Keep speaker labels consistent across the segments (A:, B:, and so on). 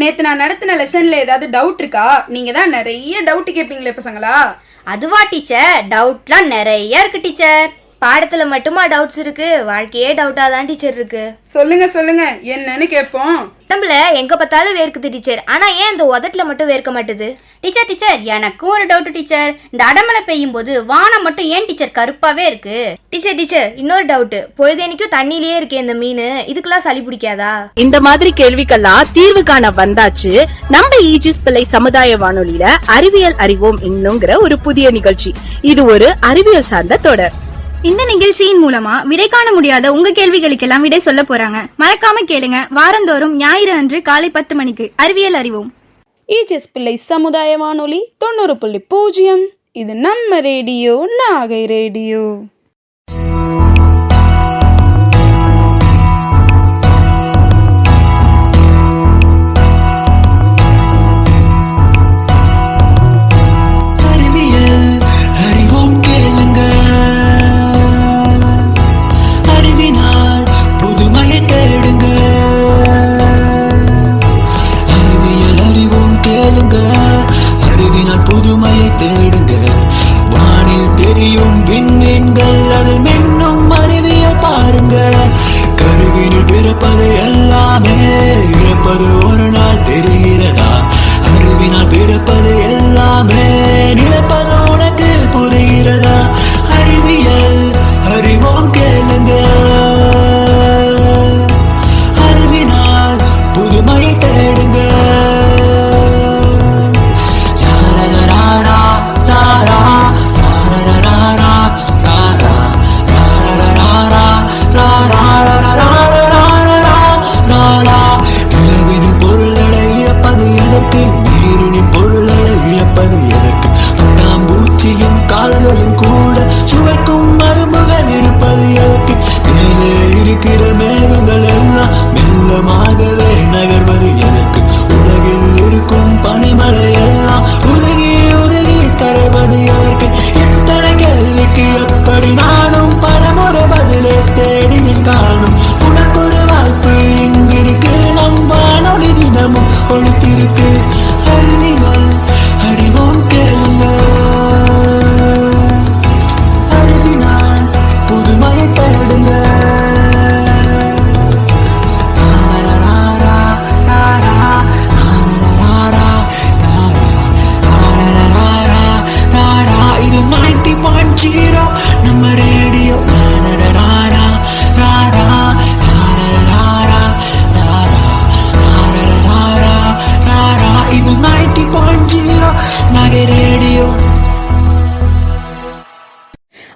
A: நேத்து நான் நடத்தின லெசன்ல ஏதாவது டவுட் இருக்கா? நீங்க தான் நிறைய டவுட் கேட்பீங்களே பசங்களா.
B: அதுவா டீச்சர், டவுட்லாம் நிறைய இருக்கு டீச்சர். பாடத்துல மட்டுமா டவுட்ஸ் இருக்கு, வாழ்க்கையே டவுட்டா தான் டீச்சர் இருக்கு.
A: சொல்லுங்க சொல்லுங்க, என்னன்னு கேட்போம்.
B: உடம்புல எங்க பார்த்தாலும் வேர்க்குது டீச்சர், ஆனா ஏன் இந்த உதட்டுல மட்டும் வேர்க்க மாட்டுது?
C: டீச்சர் எனக்கும் ஒரு டவுட் டீச்சர். இந்த அடமழை பெய்யும் போது வானம் மட்டும் ஏன் டீச்சர் கருப்பாவே இருக்கு?
B: டீச்சர் இன்னொரு டவுட், பொழுதேனிக்கும் தண்ணியிலேயே இருக்கே இந்த மீன், இதுக்கெல்லாம் சளி பிடிக்காதா?
D: இந்த மாதிரி கேள்விக்கெல்லாம் தீர்வு காண வந்தாச்சு நம்ம ஈஜிஸ் பிள்ளை சமுதாய வானொலியில அறிவியல் அறிவோம் இன்னுங்கிற ஒரு புதிய நிகழ்ச்சி. இது ஒரு அறிவியல் சார்ந்த தொடர்.
E: இந்த நிகழ்ச்சியின் மூலமா விடை காண முடியாத உங்க கேள்விகளுக்கெல்லாம் விடை சொல்ல போறாங்க. மறக்காம கேளுங்க. வாரந்தோறும் ஞாயிறு அன்று காலை 10 மணிக்கு அறிவியல் அறிவோம்.
A: ஈஜிஎஸ் பிள்ளை சமுதாய வானொலி 90.0. இது நம்ம ரேடியோ, நாகை ரேடியோ.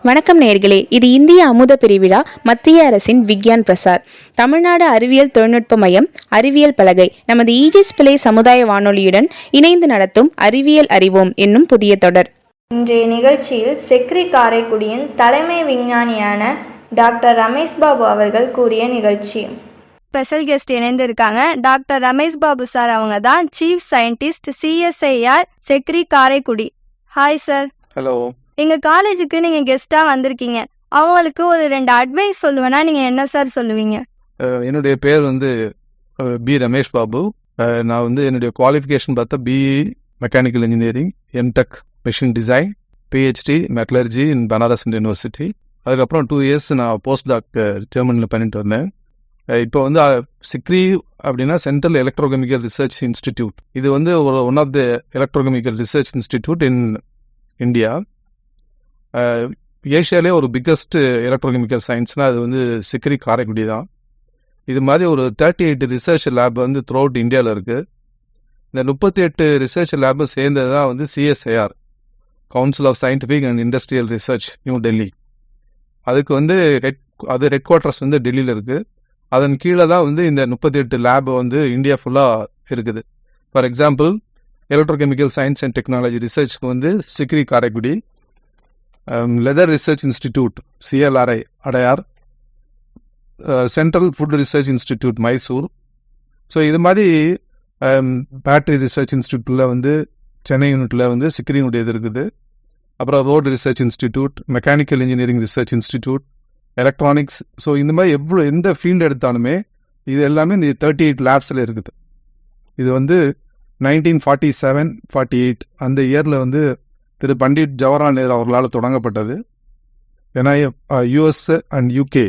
F: வணக்கம் நேயர்களே, இது இந்திய அமுத பெருவிழா, மத்திய அரசின் விக்யான் பிரசார், தமிழ்நாடு அறிவியல் தொழில்நுட்ப மையம், அறிவியல் பலகை, நமது ஈஜிஎஸ் பிள்ளை சமுதாய வானொலியுடன் இணைந்து நடத்தும் அறிவியல் அறிவோம் என்னும் புதிய தொடர்.
G: இன்றைய நிகழ்ச்சியில் செக்ரி காரைக்குடியின் தலைமை விஞ்ஞானியான டாக்டர் ரமேஷ் பாபு அவர்கள் கூறிய நிகழ்ச்சி.
E: ஸ்பெஷல் கெஸ்ட் இணைந்திருக்காங்க. டாக்டர் ரமேஷ் பாபு சார், அவங்க தான் chief scientist CSIR CECRI Karaikudi. Hi sir.
H: Hello.
E: எங்க காலேஜுக்கு நீங்க கெஸ்டா வந்திருக்கீங்க. அவங்களுக்கு ஒரு 2 அட்வைஸ் சொல்லுவேன்னா நீங்க என்ன சார் சொல்லுவீங்க?
H: என்னுடைய பேர் வந்து பி ரமேஷ் பாபு. நான் என்னுடைய குவாலிஃபிகேஷன் பார்த்தா BE mechanical engineering, MTech machine design, PhD metallurgy in Banaras university. அதுக்கப்புறம் 2 இயர்ஸ் நான் போஸ்ட் டாக் ஜெர்மனியில் பண்ணிட்டு வந்தேன். இப்போ சிக்ரி அப்படின்னா சென்ட்ரல் எலக்ட்ரோகெமிக்கல் ரிசர்ச் இன்ஸ்டிடியூட். இது one of the electrochemical research institute in India. ஏஷியாலே ஒரு பிக்கஸ்ட் எலக்ட்ரோகெமிக்கல் சயின்ஸ்னால் அது சிக்ரி காரைக்குடி தான். இது மாதிரி ஒரு 38 ரிசர்ச் லேப் த்ரூ அவுட் இந்தியாவில் இருக்குது. இந்த 38 ரிசர்ச் லேபு சேர்ந்தது தான் CSIR, council of scientific and industrial research, new Delhi. அதுக்கு ஹெட் குவார்ட்டர்ஸ் டெல்லியில் இருக்குது. அதன் கீழே தான் இந்த 38 லேபு இந்தியா ஃபுல்லாக இருக்குது. For example, electrochemical science and technology ரிசர்ச்க்கு CECRI Karaikudi, leather research institute CLRI Adyar, central food research institute Mysore. So இது மாதிரி பேட்டரி ரிசர்ச் இன்ஸ்டிடியூட்டில் சென்னை யூனிட்டில் சிக்ரியினுடைய இது இருக்குது. அப்புறம் road research institute, mechanical engineering research institute, electronics. So இந்த மாதிரி எந்த ஃபீல்டு எடுத்தாலுமே இது எல்லாமே இந்த 38 லேப்ஸில் இருக்குது. இது வந்து 1947-48 அந்த இயரில் வந்து திரு பண்டிட் ஜவஹர்லால் நேரு அவர்களால் தொடங்கப்பட்டது. ஏன்னா யூஎஸ் அண்ட் யூகே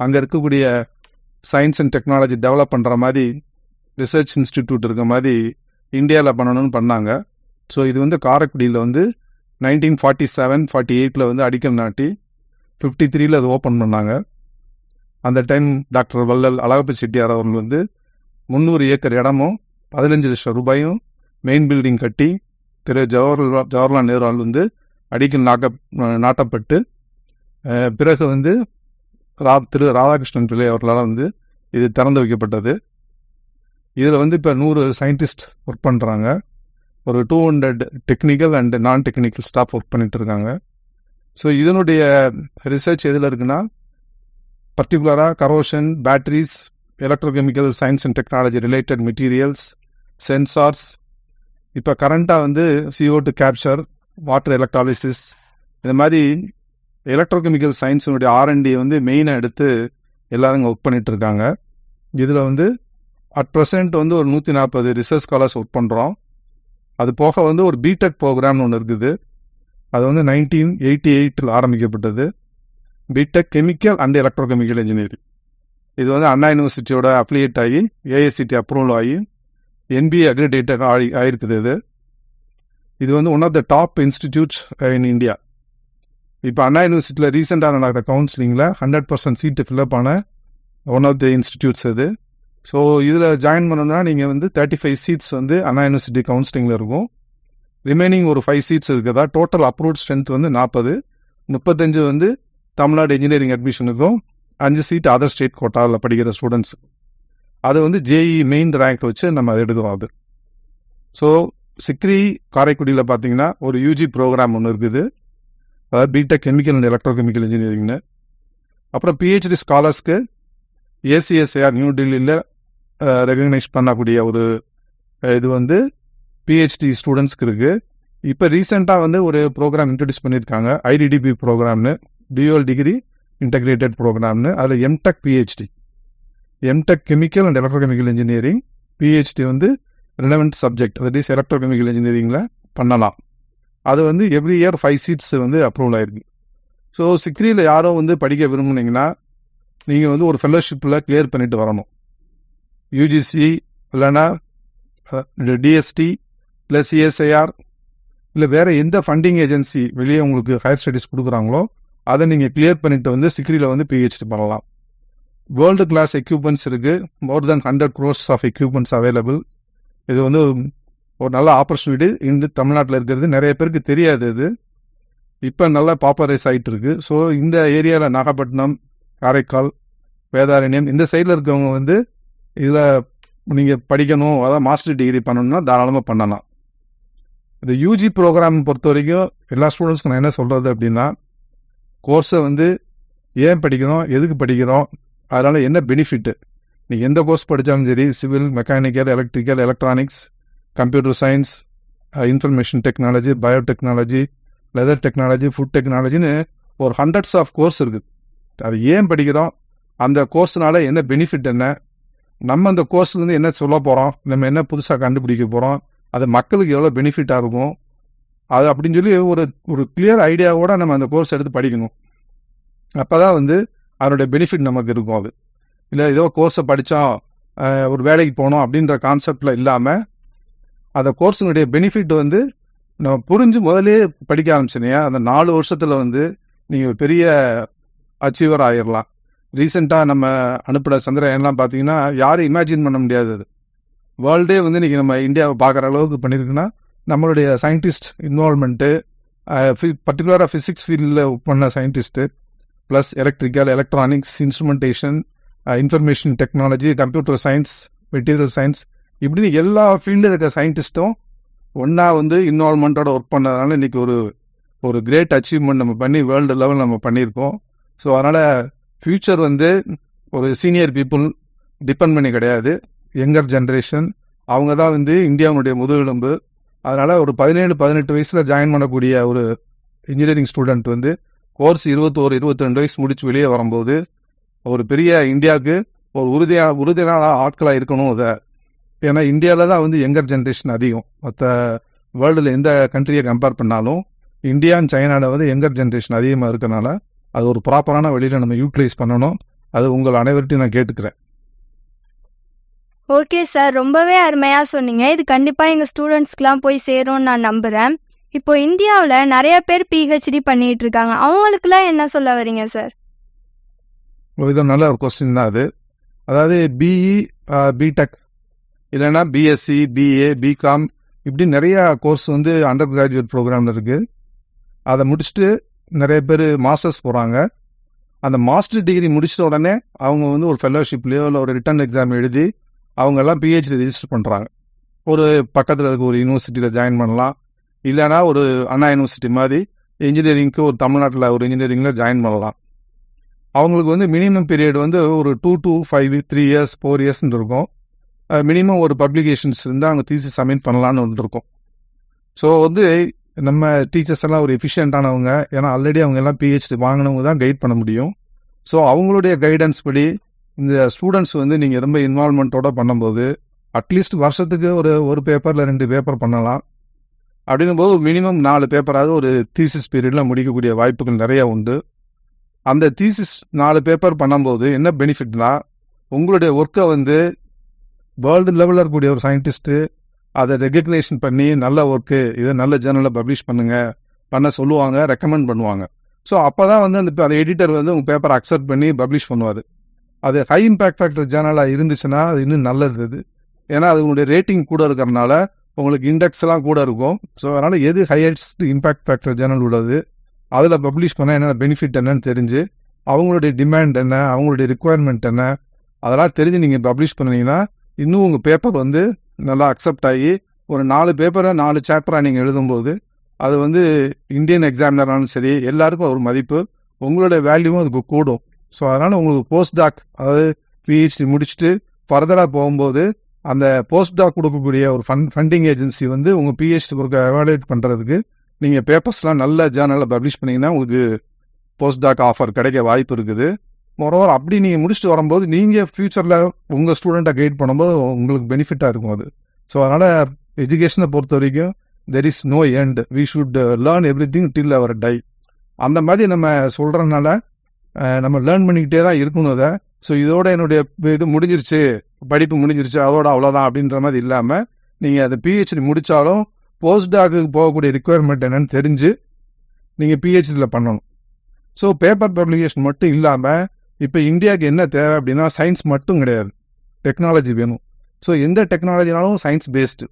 H: அங்கே இருக்கக்கூடிய சயின்ஸ் அண்ட் டெக்னாலஜி டெவலப் பண்ணுற மாதிரி ரிசர்ச் இன்ஸ்டிடியூட் இருக்க மாதிரி இந்தியாவில் பண்ணணும்னு பண்ணாங்க. ஸோ இது வந்து காரைக்குடியில் வந்து 1947-48 வந்து அடிக்கல் நாட்டி 53 அது ஓப்பன் பண்ணாங்க. அந்த டைம் டாக்டர் வள்ளல் அழகப்ப செட்டியார் அவர்கள் வந்து 300 ஏக்கர் இடமும் 15 லட்சம் ரூபாயும் மெயின் பில்டிங் கட்டி திரு ஜவஹர்லால் நேருவால் வந்து அடிக்கல் நாட்டப்பட்டு பிறகு வந்து திரு ராதாகிருஷ்ணன் பிள்ளை அவர்களால் வந்து இது திறந்து வைக்கப்பட்டது. இதில் வந்து இப்போ 100 சயின்டிஸ்ட் ஒர்க் பண்ணுறாங்க. ஒரு 200 டெக்னிக்கல் அண்ட் நான் டெக்னிக்கல் ஸ்டாஃப் ஒர்க் பண்ணிட்டு இருக்காங்க. ஸோ இதனுடைய ரிசர்ச் எதில் இருக்குன்னா பர்டிகுலராக corrosion, batteries, electrochemical science and technology related materials, sensors, இப்போ கரண்ட்டாக வந்து CO2 கேப்சர், வாட்டர் எலக்ட்ராலிசிஸ், இந்த மாதிரி எலக்ட்ரோகெமிக்கல் சயின்ஸினுடைய R&D வந்து மெயினாக எடுத்து எல்லோரும் இங்கே ஒர்க் பண்ணிட்டு இருக்காங்க. இதில் வந்து அட் ப்ரெசென்ட் வந்து ஒரு 140 ரிசர்ச் ஸ்காலர்ஸ் ஒர்க் பண்ணுறோம். அது போக வந்து ஒரு பிடெக் ப்ரோக்ராம்னு ஒன்று இருக்குது. அது வந்து 1988 ஆரம்பிக்கப்பட்டது. B Tech chemical and electrochemical engineering. இது வந்து அண்ணா யூனிவர்சிட்டியோட அஃபிலியேட் ஆகி AICTE அப்ரூவல் ஆகி NBA அக்ரிடேட்டட் ஆகிருக்குது. இது வந்து one of the top institutes in India. இப்போ அண்ணா யூனிவர்சிட்டியில் ரீசெண்டாக நடக்கிற கவுன்சிலிங்கில் 100% சீட்டு ஃபில்அப் ஆன ஒன் ஆஃப் த இன்ஸ்டிடியூட்ஸ் அது. ஸோ இதில் ஜாயின் பண்ணணும்னா நீங்கள் வந்து 35 சீட்ஸ் வந்து அண்ணா யூனிவர்சிட்டி கவுன்சிலிங்கில் இருக்கும். ரிமைனிங் ஒரு 5 சீட்ஸ் இருக்குதா. டோட்டல் அப்ரூவ்ட் ஸ்ட்ரென்த் வந்து 40. 35 வந்து தமிழ்நாடு இன்ஜினியரிங் அட்மிஷனுக்கும், 5 சீட் அதர் ஸ்டேட் கோட்டாவில் படிக்கிற ஸ்டூடெண்ட்ஸ். அது வந்து JEE மெயின் ரேங்க் வச்சு நம்ம அதை எடுக்கிறோம். அது ஸோ சிக்ரி காரைக்குடியில் பார்த்தீங்கன்னா ஒரு UG ப்ரோக்ராம் ஒன்று இருக்குது. அதாவது பிடெக் கெமிக்கல் அண்ட் எலக்ட்ரோகெமிக்கல் இன்ஜினியரிங்னு. அப்புறம் PhD ஸ்காலர்ஸ்க்கு ACSIR நியூ டெல்லியில் ரெகக்னைஸ் பண்ணக்கூடிய ஒரு இது வந்து PhD ஸ்டூடெண்ட்ஸ்க்கு இருக்குது. இப்போ ரீசெண்டாக வந்து ஒரு ப்ரோக்ராம் இன்ட்ரடியூஸ் பண்ணியிருக்காங்க, IDDP ப்ரோக்ராம்னு, டியூவல் டிகிரி இன்டகிரேட்டட் ப்ரோக்ராம்னு. அதில் MTech PhD, MTech chemical and electrochemical engineering, PhD வந்து relevant subject, that is electrochemical இன்ஜினியரிங்கில் பண்ணலாம். அது வந்து எவ்ரி இயர் 5 சீட்ஸ் வந்து அப்ரூவல் ஆயிருக்கு. ஸோ சிக்ரியில் யாரோ வந்து படிக்க விரும்புனீங்கன்னா நீங்கள் வந்து ஒரு ஃபெல்லோஷிப்பில் கிளியர் பண்ணிட்டு வரணும். UGC இல்லைன்னா DST இல்லை CSIR இல்லை வேறு எந்த ஃபண்டிங் ஏஜென்சி வெளியே உங்களுக்கு ஹையர் ஸ்டடீஸ் கொடுக்குறாங்களோ அதை நீங்கள் கிளியர் பண்ணிட்டு வந்து சிக்ரியில் வந்து PhD பண்ணலாம். வேர்ல்டு கிளாஸ் எக்யூப்மெண்ட்ஸ் இருக்குது. மோர் தென் 100 crores ஆஃப் எக்யூப்மெண்ட்ஸ் அவைலபிள். இது வந்து ஒரு நல்ல ஆப்பர்ச்சுனிட்டி இந்த தமிழ்நாட்டில் இருக்கிறது. நிறைய பேருக்கு தெரியாது. இது இப்போ நல்லா பாப்புலரைஸ் ஆகிட்டு இருக்கு. ஸோ இந்த ஏரியாவில் நாகப்பட்டினம், காரைக்கால், வேதாரண்யம் இந்த சைடில் இருக்கவங்க வந்து இதில் நீங்கள் படிக்கணும், அதாவது மாஸ்டர் டிகிரி பண்ணணும்னா தாராளமாக பண்ணலாம். இந்த UG ப்ரோக்ராம் பொறுத்த வரைக்கும் எல்லா ஸ்டூடெண்ட்ஸ்க்கு நான் என்ன சொல்கிறது அப்படின்னா, கோர்ஸை வந்து ஏன் படிக்கிறோம், எதுக்கு படிக்கிறோம், அதனால் என்ன பெனிஃபிட்டு. நீங்கள் எந்த கோர்ஸ் படித்தாலும் சரி, civil, mechanical, electrical, electronics, computer science, information technology, biotechnology, leather technology, food டெக்னாலஜின்னு ஒரு ஹண்ட்ரட்ஸ் ஆஃப் கோர்ஸ் இருக்குது. அது ஏன் படிக்கிறோம், அந்த கோர்ஸ்னால என்ன பெனிஃபிட் என்ன, நம்ம அந்த கோர்ஸ்லேருந்து என்ன சொல்ல போகிறோம், நம்ம என்ன புதுசாக கண்டுபிடிக்க போகிறோம், அது மக்களுக்கு எவ்வளோ பெனிஃபிட்டாக இருக்கும், அது அப்படின்னு சொல்லி ஒரு கிளியர் ஐடியாவோட நம்ம அந்த கோர்ஸ் எடுத்து படிக்கணும். அப்போ தான் வந்து அதனுடைய பெனிஃபிட் நமக்கு இருக்கும். அது இல்லை ஏதோ கோர்ஸை படித்தோம் ஒரு வேலைக்கு போனோம் அப்படின்ற கான்செப்டில் இல்லாமல் அந்த கோர்ஸினுடைய பெனிஃபிட் வந்து நம்ம புரிஞ்சு முதலே படிக்க ஆரம்பிச்சினியா அந்த 4 வருஷத்தில் வந்து நீங்கள் பெரிய அச்சீவர் ஆகிடலாம். ரீசெண்டாக நம்ம அனுப்பின சந்திரயான்லாம் பார்த்தீங்கன்னா யாரும் இமேஜின் பண்ண முடியாது. அது வேர்ல்டே வந்து இன்றைக்கி நம்ம இந்தியாவை பார்க்குற அளவுக்கு பண்ணியிருக்குன்னா நம்மளுடைய சயின்டிஸ்ட் இன்வால்மெண்ட்டு, பர்டிகுலராக ஃபிசிக்ஸ் ஃபீல்டில் ஒர்க் பண்ண scientist, plus electrical, electronics, instrumentation, information technology, computer science, material science, இப்படின்னு எல்லா ஃபீல்டில் இருக்க சயின்டிஸ்ட்டும் ஒன்றா வந்து இன்வால்மெண்ட்டோட ஒர்க் பண்ணதுனால இன்றைக்கி ஒரு கிரேட் அச்சீவ்மெண்ட் நம்ம பண்ணி வேர்ல்டு லெவல் நம்ம பண்ணியிருக்கோம். ஸோ அதனால் ஃப்யூச்சர் வந்து ஒரு சீனியர் பீப்புள் டிபெண்ட் பண்ணி கிடையாது, யங்கர் ஜென்ரேஷன் அவங்க தான் வந்து இந்தியாவுடைய முதுகெலும்பு. அதனால் ஒரு 17-18 வயசில் ஜாயின் பண்ணக்கூடிய ஒரு இன்ஜினியரிங் ஸ்டூடெண்ட் வந்து கோர்ஸ் 21-22 வயசு முடிச்சு வெளியே வரும்போது ஒரு பெரிய இந்தியாவுக்கு ஒரு உறுதியான ஆட்களாக இருக்கணும் அதை ஏன்னா இந்தியாவில் தான் வந்து யங்கர் ஜென்ரேஷன் அதிகம். மற்ற வேர்ல்டில் எந்த கண்ட்ரியை கம்பேர் பண்ணாலும் இந்தியா அண்ட் சைனாவில் வந்து யங்கர் ஜென்ரேஷன் அதிகமாக இருக்கனால அது ஒரு ப்ராப்பரான வழியில் நம்ம யூட்டிலைஸ் பண்ணணும். அது உங்கள் அனைவர்கிட்டையும் நான் கேட்டுக்கிறேன்.
I: ஓகே சார், ரொம்பவே அருமையா சொன்னீங்க. இது கண்டிப்பா எங்க ஸ்டூடெண்ட்ஸ்க்குலாம் போய் சேரும்னு நான் நம்புறேன். இப்போ இந்தியாவில் நிறைய பேர் பிஹெச்டி பண்ணிட்டு இருக்காங்க, அவங்களுக்குலாம் என்ன சொல்ல வரீங்க சார்?
H: இது நல்ல ஒரு கொஸ்டின் தான் அது. அதாவது பிஇ, பிடெக் இல்லைன்னா பிஎஸ்சி, பிஏ, பிகாம் இப்படி நிறையா கோர்ஸ் வந்து அண்டர் கிராஜுவேட் ப்ரோக்ராமில் இருக்குது. அதை முடிச்சுட்டு நிறைய பேர் மாஸ்டர்ஸ் போகிறாங்க. அந்த மாஸ்டர் டிகிரி முடிச்சிட்ட உடனே அவங்க வந்து ஒரு ஃபெல்லோஷிப்லேயோ இல்லை ஒரு ரிட்டன் எக்ஸாம் எழுதி அவங்கெல்லாம் பிஹெச்டி ரெஜிஸ்டர் பண்ணுறாங்க. ஒரு பக்கத்தில் இருக்க ஒரு யூனிவர்சிட்டியில் ஜாயின் பண்ணலாம், இல்லைனா ஒரு அண்ணா யூனிவர்சிட்டி மாதிரி இன்ஜினியரிங்க்கு ஒரு தமிழ்நாட்டில் ஒரு இன்ஜினியரிங்கில் ஜாயின் பண்ணலாம். அவங்களுக்கு வந்து மினிமம் பீரியட் வந்து ஒரு 2 to 5, 3 years 4 yearsன்னு இருக்கும். மினிமம் ஒரு பப்ளிகேஷன்ஸ் இருந்தால் அவங்க தீசிஸ் சப்மிட் பண்ணலான்னு ஒன்று இருக்கும். ஸோ வந்து நம்ம டீச்சர்ஸ் எல்லாம் ஒரு எஃபிஷியண்ட்டானவங்க, ஏன்னா ஆல்ரெடி அவங்க எல்லாம் பிஹெச்டி வாங்கினவங்க தான் கைட் பண்ண முடியும். ஸோ அவங்களுடைய கைடன்ஸ் படி இந்த ஸ்டூடெண்ட்ஸ் வந்து நீங்கள் ரொம்ப இன்வால்மெண்ட்டோட பண்ணும்போது அட்லீஸ்ட் வருஷத்துக்கு ஒரு பேப்பரில் 2 பேப்பர் பண்ணலாம். அப்படின்னும் போது மினிமம் 4 பேப்பராவது ஒரு தீசிஸ் பீரியடில் முடிக்கக்கூடிய வாய்ப்புகள் நிறைய உண்டு. அந்த தீசிஸ் 4 பேப்பர் பண்ணும்போது என்ன பெனிஃபிட்னா, உங்களுடைய ஒர்க்கை வந்து வேர்ல்டு லெவலில் இருக்கக்கூடிய ஒரு சயின்டிஸ்ட்டு அதை ரெகக்னேஷன் பண்ணி நல்ல ஒர்க்கு, இதை நல்ல ஜேர்னலில் பப்ளிஷ் பண்ண சொல்லுவாங்க, ரெக்கமெண்ட் பண்ணுவாங்க. ஸோ அப்போ தான் வந்து அந்த எடிட்டர் வந்து உங்கள் பேப்பரை அக்செப்ட் பண்ணி பப்ளிஷ் பண்ணுவார். அது ஹை இம்பேக்ட் ஃபேக்டர் ஜேர்னலாக இருந்துச்சுன்னா அது இன்னும் நல்லது. அது ஏன்னா அது உங்களுடைய ரேட்டிங் கூட இருக்கிறனால உங்களுக்கு இண்டெக்ஸ் எல்லாம் கூட இருக்கும். ஸோ அதனால் எது ஹையஸ்ட் இம்பேக்ட் ஃபேக்டர் ஜேர்னல் உள்ளது அதில் பப்ளிஷ் பண்ணால் என்னென்ன பெனிஃபிட் என்னன்னு தெரிஞ்சு அவங்களுடைய டிமாண்ட் என்ன, அவங்களுடைய ரிக்குவயர்மெண்ட் என்ன, அதெல்லாம் தெரிஞ்சு நீங்கள் பப்ளிஷ் பண்ணிங்கன்னா இன்னும் உங்கள் பேப்பர் வந்து நல்லா அக்செப்ட் ஆகி ஒரு 4 பேப்பரை 4 சாப்டராக நீங்கள் எழுதும்போது அது வந்து இந்தியன் எக்ஸாமினராலும் சரி எல்லாருக்கும் ஒரு மதிப்பு, உங்களுடைய வேல்யூவும் அதுக்கு கூடும். ஸோ அதனால் உங்களுக்கு போஸ்ட் டாக், அதாவது பிஹெச்டி முடிச்சுட்டு ஃபர்தராக போகும்போது அந்த போஸ்ட் டாக் கொடுக்கக்கூடிய ஒரு ஃபண்டிங் ஏஜென்சி வந்து உங்கள் பிஹெச்டி ஒர்க்கை எவாலுவேட் பண்ணுறதுக்கு நீங்கள் பேப்பர்ஸ்லாம் நல்ல ஜேர்னலில் பப்ளிஷ் பண்ணிங்கன்னா உங்களுக்கு போஸ்ட் டாக் ஆஃபர் கிடைக்க வாய்ப்பு இருக்குது. மொரோவர் அப்படி நீங்கள் முடிச்சுட்டு வரும்போது நீங்கள் ஃப்யூச்சரில் உங்கள் ஸ்டூடெண்ட்டை கைட் பண்ணும்போது உங்களுக்கு பெனிஃபிட்டாக இருக்கும் அது. ஸோ அதனால் எஜுகேஷனை பொறுத்த வரைக்கும் there is no end, we should learn every thing till our die. அந்த மாதிரி நம்ம சொல்கிறதுனால நம்ம லேர்ன் பண்ணிக்கிட்டே தான் இருக்கணும் அதை. ஸோ இதோட என்னுடைய இது முடிஞ்சிருச்சு, படிப்பு முடிஞ்சிருச்சு, அதோட அவ்வளோதான் அப்படின்ற மாதிரி இல்லாமல் நீங்கள் அதை பிஹெச்டி முடித்தாலும் போஸ்ட் டாக்குக்கு போகக்கூடிய ரிக்குவயர்மெண்ட் என்னன்னு தெரிஞ்சு நீங்கள் பிஹெச்டியில் பண்ணணும். ஸோ பேப்பர் பப்ளிகேஷன் மட்டும் இல்லாமல் இப்போ இந்தியாவுக்கு என்ன தேவை அப்படின்னா சயின்ஸ் மட்டும் கிடையாது, டெக்னாலஜி வேணும். ஸோ எந்த டெக்னாலஜினாலும் சயின்ஸ் பேஸ்டு.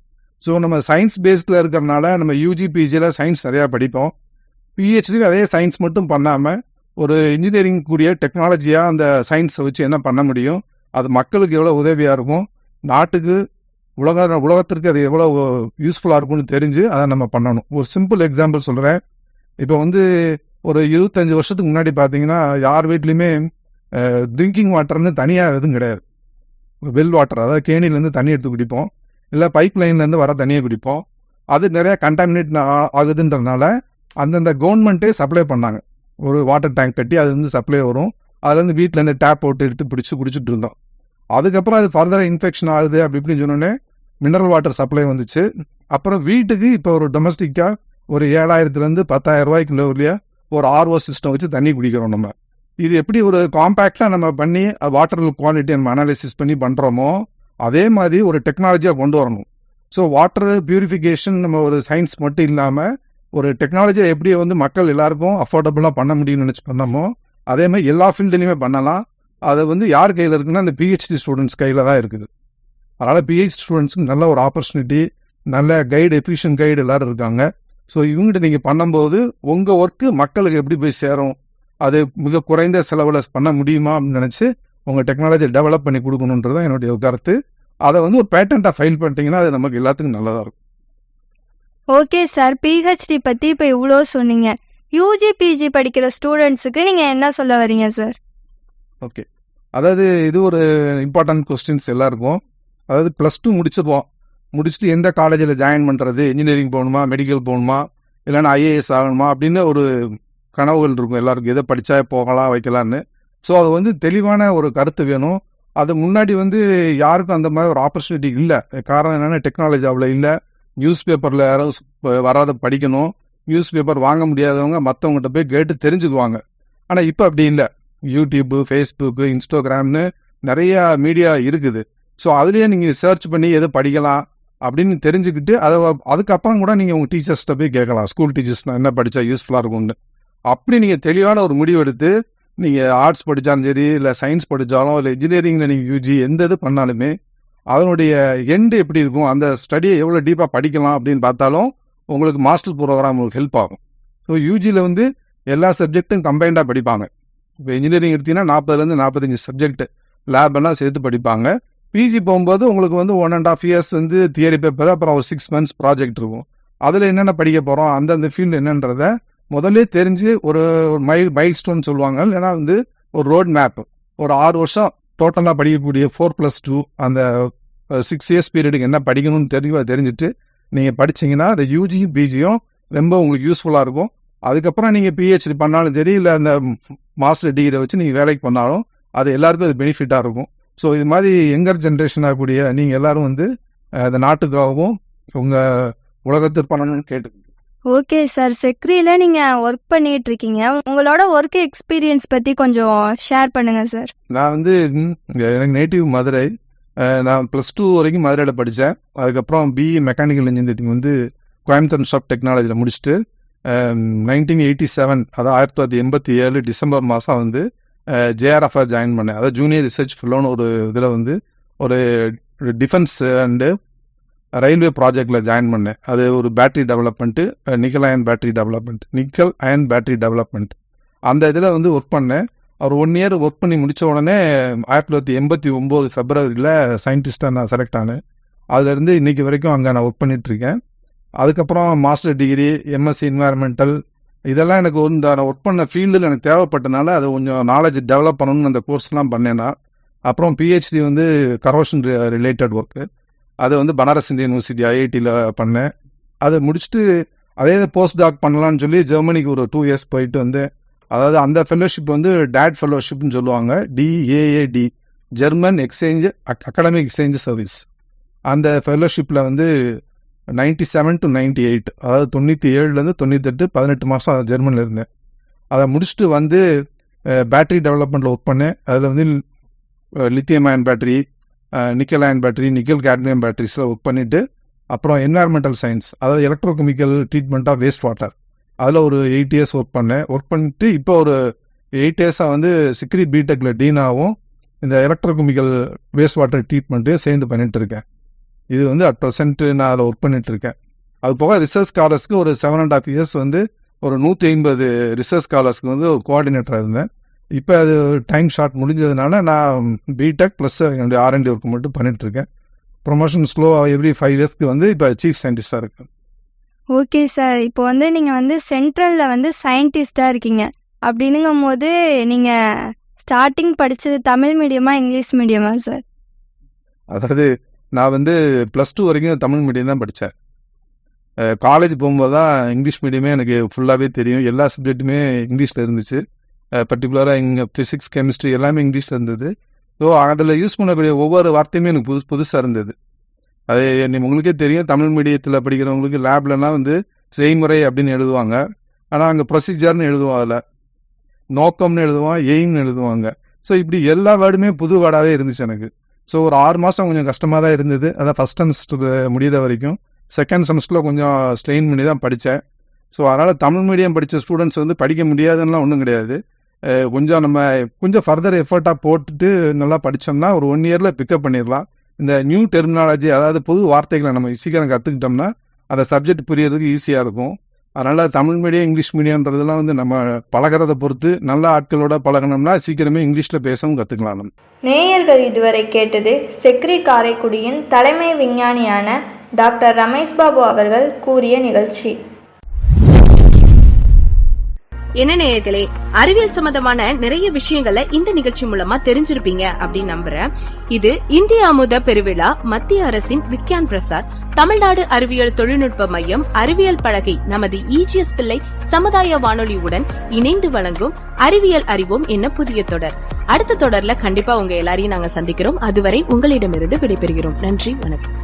H: ஸோ நம்ம சயின்ஸ் பேஸ்டில் இருக்கிறனால நம்ம யூஜி பிஜியில் சயின்ஸ் நிறையா படிப்போம். பிஹெச்டியில் அதே சயின்ஸ் மட்டும் பண்ணாமல் ஒரு இன்ஜினியரிங் கூடிய டெக்னாலஜியாக அந்த சயின்ஸை வச்சு என்ன பண்ண முடியும், அது மக்களுக்கு எவ்வளோ உதவியாக இருக்கும், நாட்டுக்கு உலகத்திற்கு அது எவ்வளோ யூஸ்ஃபுல்லாக இருக்கும்னு தெரிஞ்சு அதை நம்ம பண்ணணும். ஒரு சிம்பிள் எக்ஸாம்பிள் சொல்கிறேன். இப்போ வந்து ஒரு 25 வருஷத்துக்கு முன்னாடி பார்த்தீங்கன்னா யார் வீட்லேயுமே ட்ரிங்கிங் வாட்டர்னு தனியாக எதுவும் கிடையாது. வெல் வாட்டர், அதாவது கேணிலேருந்து தண்ணி எடுத்து குடிப்போம், இல்லை பைப் லைன்லேருந்து வர தண்ணியை குடிப்போம். அது நிறையா கண்டாமினேட் ஆகுதுன்றதுனால அந்தந்த கவர்மெண்ட்டே சப்ளை பண்ணாங்க. ஒரு வாட்டர் டேங்க் கட்டி அது வந்து சப்ளை வரும், அதுலேருந்து வீட்டிலேருந்து டேப் போட்டு எடுத்து குடிச்சிட்டு இருந்தோம். அதுக்கப்புறம் அது ஃபர்தராக இன்ஃபெக்ஷன் ஆகுது அப்படி இப்படின்னு சொன்னோடனே மினரல் வாட்டர் சப்ளை வந்துச்சு. அப்புறம் வீட்டுக்கு இப்போ ஒரு டொமஸ்டிக்காக ஒரு 7,000 to 10,000 ரூபாய்க்கு லெவலியாக ஒரு ஆர்ஓ சிஸ்டம் வச்சு தண்ணி குடிக்கிறோம் நம்ம. இது எப்படி ஒரு காம்பேக்டாக நம்ம பண்ணி வாட்டர் குவாலிட்டி நம்ம அனாலிசிஸ் பண்ணி பண்ணுறோமோ அதே மாதிரி ஒரு டெக்னாலஜியாக கொண்டு வரணும். ஸோ வாட்டர் பியூரிஃபிகேஷன் நம்ம ஒரு சயின்ஸ் மட்டும் இல்லாமல் ஒரு டெக்னாலஜியை எப்படி வந்து மக்கள் எல்லாருக்கும் அஃபோர்டபுளாக பண்ண முடியும்னு நினச்சி பண்ணமோ அதே மாதிரி எல்லா ஃபீல்டுலையுமே பண்ணலாம். அது வந்து யார் கையில் இருக்குன்னா அந்த பிஹெச்டி ஸ்டூடெண்ட்ஸ் கையில் தான் இருக்குது. அதனால் பிஹெச்டி ஸ்டூடெண்ட்ஸுக்கு நல்ல ஒரு ஆப்பர்ச்சுனிட்டி, நல்ல கைடு, எஃபிஷியன்ட் கைடு எல்லோரும் இருக்காங்க. ஸோ இவங்ககிட்ட நீங்கள் பண்ணும்போது உங்கள் ஒர்க்கு மக்களுக்கு எப்படி போய் சேரும், அது மிக குறைந்த செலவில் பண்ண முடியுமா அப்படின்னு நினச்சி உங்கள் டெக்னாலஜியை டெவலப் பண்ணி கொடுக்கணுன்றது தான் என்னுடைய கருத்து. அதை வந்து ஒரு பேட்டன்ட்டாக ஃபைல் பண்ணிட்டீங்கன்னா அது நமக்கு எல்லாத்துக்கும் நல்லதாக இருக்கும்.
I: ஓகே சார், பிஹெச்டி பற்றி இப்போ இவ்வளோ சொன்னீங்க. யூஜி பிஜி படிக்கிற ஸ்டூடெண்ட்ஸுக்கு நீங்கள் என்ன சொல்ல வரீங்க சார்?
H: ஓகே, அதாவது இது ஒரு இம்பார்ட்டன்ட் கொஸ்டின்ஸ் எல்லாருக்கும். அதாவது +2 முடிச்சுட்டு எந்த காலேஜில் ஜாயின் பண்ணுறது, இன்ஜினியரிங் போகணுமா, மெடிக்கல் போகணுமா, இல்லைன்னா ஐஏஎஸ் ஆகணுமா அப்படின்னு ஒரு கனவுகள் இருக்கும் எல்லாருக்கும், எதை படித்தா போகலாம் வைக்கலான்னு. ஸோ அது வந்து தெளிவான ஒரு கருத்து வேணும். அது முன்னாடி வந்து யாருக்கும் அந்த மாதிரி ஒரு ஆப்பர்ச்சுனிட்டி இல்லை. காரணம் என்னென்னா டெக்னாலஜி அவ்வளோ இல்லை. நியூஸ் பேப்பரில் யாராவது வராத படிக்கணும், நியூஸ் பேப்பர் வாங்க முடியாதவங்க மற்றவங்ககிட்ட போய் கேட்டு தெரிஞ்சுக்குவாங்க. ஆனால் இப்போ அப்படி இல்லை. யூடியூப்பு, ஃபேஸ்புக்கு, இன்ஸ்டாகிராம்னு நிறையா மீடியா இருக்குது. ஸோ அதுலேயே நீங்கள் சர்ச் பண்ணி எது படிக்கலாம் அப்படின்னு தெரிஞ்சுக்கிட்டு அதுக்கப்புறம் கூட நீங்கள் உங்கள் டீச்சர்ஸ்கிட்ட போய் கேட்கலாம். ஸ்கூல் டீச்சர்ஸ்னால் என்ன படித்தா யூஸ்ஃபுல்லாக இருக்கும்னு. அப்படி நீங்கள் தெளிவான ஒரு முடிவு எடுத்து நீங்கள் ஆர்ட்ஸ் படித்தாலும் சரி, இல்லை சயின்ஸ் படித்தாலும், இல்லை இன்ஜினியரிங்கில் நீங்கள் யூஜி எந்த இது பண்ணாலுமே அதனுடைய எண்டு எப்படி இருக்கும், அந்த ஸ்டடியை எவ்வளோ டீப்பாக படிக்கலாம் அப்படின்னு பார்த்தாலும் உங்களுக்கு மாஸ்டர் ப்ரோக்ராம் உங்களுக்கு ஹெல்ப் ஆகும். ஸோ யூஜியில் வந்து எல்லா சப்ஜெக்ட்டும் கம்பைண்டாக படிப்பாங்க. இப்போ இன்ஜினியரிங் எடுத்திங்கன்னா 40லேருந்து 45 சப்ஜெக்ட் லேப் எல்லாம் சேர்த்து படிப்பாங்க. பிஜி போகும்போது உங்களுக்கு வந்து 1.5 years வந்து தியரி பேப்பர், அப்புறம் ஒரு 6 months ப்ராஜெக்ட் இருக்கும். அதில் என்னென்ன படிக்க போகிறோம், அந்தந்த ஃபீல்டு என்னன்றதை முதல்ல தெரிஞ்சு ஒரு மைல் ஸ்டோன் சொல்லுவாங்க, இல்லைன்னா வந்து ஒரு ரோட் மேப், ஒரு 6 வருஷம் டோட்டலாக படிக்கக்கூடிய 4+2 அந்த 6 years பீரியடுக்கு என்ன படிக்கணும்னு தெரிஞ்சுட்டு நீங்கள் படிச்சிங்கன்னா அந்த யூஜியும் பிஜியும் ரொம்ப உங்களுக்கு யூஸ்ஃபுல்லாக இருக்கும். அதுக்கப்புறம் நீங்கள் பிஹெச்டி பண்ணாலும் சரி, இல்லை அந்த மாஸ்டர் டிகிரி வச்சு நீங்கள் வேலைக்கு பண்ணாலும் அது எல்லாருக்கும் அது பெனிஃபிட்டாக இருக்கும். ஸோ இது மாதிரி யங்கர் ஜென்ரேஷன் ஆகக்கூடிய நீங்கள் எல்லாரும் வந்து அந்த நாட்டுக்காகவும் உங்கள் உலகத்தில் பண்ணணும்னு கேட்டுக்கோங்க.
I: ஓகே சார், செக்ரியில் நீங்கள் ஒர்க் பண்ணிட்டு இருக்கீங்க. உங்களோட ஒர்க் எக்ஸ்பீரியன்ஸ் பற்றி கொஞ்சம் ஷேர் பண்ணுங்க சார்.
H: நான் வந்து எனக்கு நேட்டிவ் மதுரை. நான் +2 வரைக்கும் மதுரையில் படித்தேன். அதுக்கப்புறம் பிஇ மெக்கானிக்கல் இன்ஜினியரிங் வந்து கோயம்புத்தூர் இன்ஸ்டியூட் ஆஃப் டெக்னாலஜியில் முடிச்சுட்டு 1987 அதாவது 1987 டிசம்பர் மாதம் வந்து ஜேஆர்எஃப் ஜாயின் பண்ணேன். அதாவது ஜூனியர் ரிசர்ச் ஃபெல்லோன்னு ஒரு இதில் வந்து ஒரு டிஃபென்ஸ் அண்டு ரயில்வே ப்ராஜெக்டில் ஜாயின் பண்ணேன். அது ஒரு battery development, nickel ion battery development. அந்த இதில் வந்து ஒர்க் பண்ணேன். ஒரு 1 year ஒர்க் பண்ணி முடித்த உடனே 1989 ஃபெப்ரவரியில் சயின்டிஸ்டாக நான் செலக்ட் ஆனேன். அதுலேருந்து இன்றைக்கி வரைக்கும் அங்கே நான் ஒர்க் பண்ணிகிட்ருக்கேன். அதுக்கப்புறம் மாஸ்டர் டிகிரி, எம்எஸ்சி என்வாயர்மெண்டல், இதெல்லாம் எனக்கு நான் ஒர்க் பண்ண ஃபீல்டில் எனக்கு தேவைப்பட்டனால அதை கொஞ்சம் நாலேஜ் டெவலப் பண்ணணும்னு அந்த கோர்ஸ்லாம் பண்ணேன்னா. அப்புறம் பிஹெச்டி வந்து கரோஷன் ரிலேட்டட் ஒர்க்கு, அது வந்து பனாரஸ் இந்தியன் யூனிவர்சிட்டி ஐஐடியில் பண்ணேன். அதை முடிச்சுட்டு அதே போஸ்ட் டாக் பண்ணலான்னு சொல்லி ஜெர்மனிக்கு ஒரு 2 years போயிட்டு வந்து, அதாவது அந்த ஃபெல்லோஷிப் வந்து டேட் ஃபெல்லோஷிப்னு சொல்லுவாங்க, DAAD, German exchange academic exchange service. அந்த ஃபெல்லோஷிப்பில் வந்து 97 to 98, அதாவது 97லேருந்து 98, 18 மாதம் ஜெர்மனியில் இருந்தேன். அதை முடிச்சுட்டு வந்து பேட்டரி டெவலப்மெண்ட்டில் ஒர்க் பண்ணேன். அதில் வந்து lithium ion battery, nickel ion battery, nickel cadmium பேட்டரிஸில் ஒர்க் பண்ணிவிட்டு, அப்புறம் என்வாயர்மெண்டல் சயின்ஸ், அதாவது electrochemical treatment of waste water, அதில் ஒரு 8 years ஒர்க் பண்ணேன். ஒர்க் பண்ணிட்டு இப்போ ஒரு 8 years வந்து சிக்ரி பிடெக்கில் டீனாகவும் இந்த எலக்ட்ரோகெமிக்கல் வேஸ்ட் வாட்டர் ட்ரீட்மெண்ட்டையும் சேர்ந்து பண்ணிட்டு இருக்கேன். இது வந்து அட் ப்ரெசென்ட் நான் அதில் ஒர்க் பண்ணிகிட்ருக்கேன். அது போக ரிசர்ச் ஸ்காலர்ஸ்க்கு ஒரு 7.5 years வந்து ஒரு 150 ரிசர்ச் ஸ்காலர்ஸ்க்கு வந்து ஒரு கோஆர்டினேட்டராக இருந்தேன். இப்போ அது டைம் ஷார்ட் முடிஞ்சதுனால நான் பிடெக் ப்ளஸ் என்னுடைய R&D ஒர்க் மட்டும் பண்ணிகிட்ருக்கேன். ப்ரொமோஷன் ஸ்லோவாக எவ்ரி 5 yearsக்கு வந்து இப்போ சீஃப் சயின்டிஸ்டாக இருக்கேன்.
I: ஓகே சார், இப்போ வந்து நீங்கள் வந்து சென்ட்ரலில் வந்து சயின்டிஸ்டாக இருக்கீங்க. அப்படின்னுங்கும் போது நீங்கள் ஸ்டார்டிங் படித்தது தமிழ் மீடியமா இங்கிலீஷ் மீடியமா சார்?
H: அதாவது நான் வந்து +2 வரைக்கும் தமிழ் மீடியம் தான் படித்தேன். காலேஜ் போகும்போது தான் இங்கிலீஷ் மீடியமே எனக்கு ஃபுல்லாகவே தெரியும். எல்லா சப்ஜெக்ட்டுமே இங்கிலீஷில் இருந்துச்சு. பர்டிகுலராக இங்கே ஃபிசிக்ஸ், கெமிஸ்ட்ரி எல்லாமே இங்கிலீஷில் இருந்தது. ஸோ அதில் யூஸ் பண்ணக்கூடிய ஒவ்வொரு வார்த்தையுமே எனக்கு புதுசாக இருந்தது. அது உங்களுக்கே தெரியும், தமிழ் மீடியத்தில் படிக்கிறவங்களுக்கு லேப்லலாம் வந்து செய்முறை அப்படின்னு எழுதுவாங்க. ஆனால் அங்கே ப்ரொசீஜர்னு எழுதுவோம், அதில் நோக்கம்னு எழுதுவான், எய்ம்னு எழுதுவாங்க. ஸோ இப்படி எல்லா வேர்டுமே புது வேர்டாகவே இருந்துச்சு எனக்கு. ஸோ ஒரு 6 மாதம் கொஞ்சம் கஷ்டமாக தான் இருந்தது. அதான் ஃபஸ்ட் செமஸ்டர் முடிகிற வரைக்கும். செகண்ட் செமஸ்டரில் கொஞ்சம் ஸ்ட்ரெயின் பண்ணி தான் படித்தேன். ஸோ அதனால் தமிழ் மீடியம் படித்த ஸ்டூடெண்ட்ஸ் வந்து படிக்க முடியாதுன்னெலாம் ஒன்றும் கிடையாது. கொஞ்சம் ஃபர்தர் எஃபர்ட்டாக போட்டுட்டு நல்லா படித்தோம்னா ஒரு 1 yearல பிக்கப் பண்ணிடலாம். இந்த நியூ டெர்மினாலஜி, அதாவது புது வார்த்தைகளை நம்ம சீக்கிரம் கற்றுக்கிட்டோம்னா அந்த சப்ஜெக்ட் புரியறதுக்கு ஈஸியாக இருக்கும். அதனால் தமிழ் மீடியம், இங்கிலீஷ் மீடியம்ன்றதெல்லாம் வந்து நம்ம பழகிறத பொறுத்து நல்ல ஆட்களோட பழகணும்னா சீக்கிரமே இங்கிலீஷில் பேசவும் கற்றுக்கலாம்.
G: நேயர்கள் இதுவரை கேட்டது செக்ரி காரைக்குடியின் தலைமை விஞ்ஞானியான டாக்டர் ரமேஷ் பாபு அவர்கள் கூறிய நிகழ்ச்சி.
D: என்ன நேயர்களே, அறிவியல் சம்பந்தமான நிறைய விஷயங்களை இந்த நிகழ்ச்சி மூலமா தெரிஞ்சிருப்பீங்க அப்படின்னு நம்புறேன். இது இந்திய அமுத பெருவிழா, மத்திய அரசின் விக்யான் பிரசார், தமிழ்நாடு அறிவியல் தொழில்நுட்ப மையம், அறிவியல் பலகை, நமது இஜிஎஸ் பிள்ளை சமுதாய வானொலியுடன் இணைந்து வழங்கும் அறிவியல் அறிவோம் என்ன புதிய தொடர். அடுத்த தொடர்ல கண்டிப்பா உங்க எல்லாரையும் நாங்க சந்திக்கிறோம். அதுவரை உங்களிடமிருந்து விடைபெறுகிறோம். நன்றி, வணக்கம்.